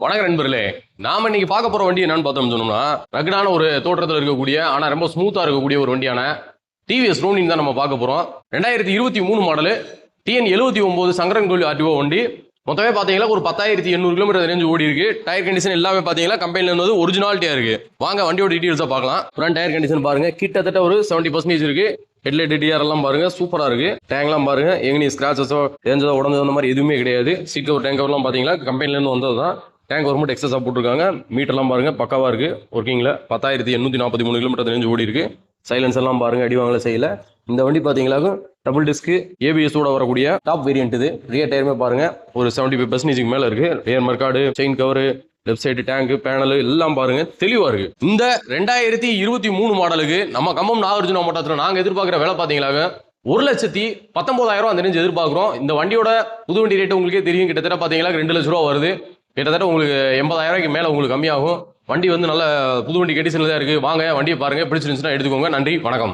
வணக்கம் நண்பர்களே. நாம இன்னைக்கு பார்க்க போற வண்டி என்னன்னு பார்த்தோம்னு சொன்னோம்னா, ரகடான ஒரு தோற்றத்தில் இருக்கக்கூடிய ஆனா ரொம்ப ஸ்மூத்தா இருக்கக்கூடிய ஒரு வண்டியான டிவிஎஸ் ரோனிங் தான் நம்ம பார்க்க போறோம். 2023 மாடலு TN 79 சங்கரன்கோவில் ஆர்டிஓ வண்டி. மொத்தமே பார்த்தீங்கன்னா ஒரு 10,800 கிலோமீட்டர் ரேஞ்ச் ஓடி இருக்கு. டயர் கண்டிஷன் எல்லாமே பார்த்தீங்கன்னா கம்பெனில இருந்து ஒரிஜினாலிட்டியா இருக்கு. வாங்க வண்டியோட டீடைல்ஸா பார்க்கலாம். ஃப்ரண்ட் டயர் கண்டிஷன் பாருங்க, கிட்டத்தட்ட ஒரு 70% இருக்கு. ஹெட்லைட் டிஆர் எல்லாம் பாருங்க சூப்பரா இருக்கு. டேங்க்லாம் பாருங்க, எங்கனி ஸ்கிராச்சஸோ தேஞ்சதோ உடஞ்சதோ அந்த மாதிரி எதுவுமே கிடையாது. சீட் கவர் டேங்க் கவர்லாம் பார்த்தீங்கன்னா கம்பெனில இருந்து வந்தது தான். டேங்க் கவர் மட்டும் எக்ஸஸாக போட்டிருக்காங்க. மீட்டர்லாம் பாருங்க பக்காவா இருக்கு ஒர்க்கிங்ல. 10,843 கிலோமீட்டர் ரேஞ்ச் ஓடி இருக்கு. சைலன்ஸ் எல்லாம் பாருங்க அடி வாங்கல செய்யல. இந்த வண்டி பார்த்தீங்களா டபுள் டிஸ்க் ஏபிஎஸோட வரக்கூடிய டாப் வேரியன்ட் இது. ரியர் டயருமே பாருங்க ஒரு 75% மேல இருக்கு. Rear mudguard, chain cover, left side tank, panel எல்லாம் பாருங்க தெளிவா இருக்கு. இந்த 2023 மாடலுக்கு நம்ம கம்பம் நாகார்ஜுனா மோட்டார்ஸ்ல நாங்க எதிர்பார்க்குற விலை பார்த்தீங்களா 1,19,000 அந்த ரேஞ்ச் எதிர்பார்க்குறோம். இந்த வண்டியோட புது வண்டி ரேட்டு உங்களுக்கே தெரியும், கிட்டத்தட்ட பார்த்தீங்கன்னா 2 லட்ச ரூபா வருது. கிட்டத்தட்ட உங்களுக்கு 80,000 மேலே உங்களுக்கு கம்மியாகும். வண்டி வந்து நல்ல புது வண்டி கண்டிஷனில் தான் இருக்கு. வாங்க வண்டியை பாருங்க, பிடிச்சிருந்துச்சுன்னா எடுத்துக்கோங்க. நன்றி, வணக்கம்.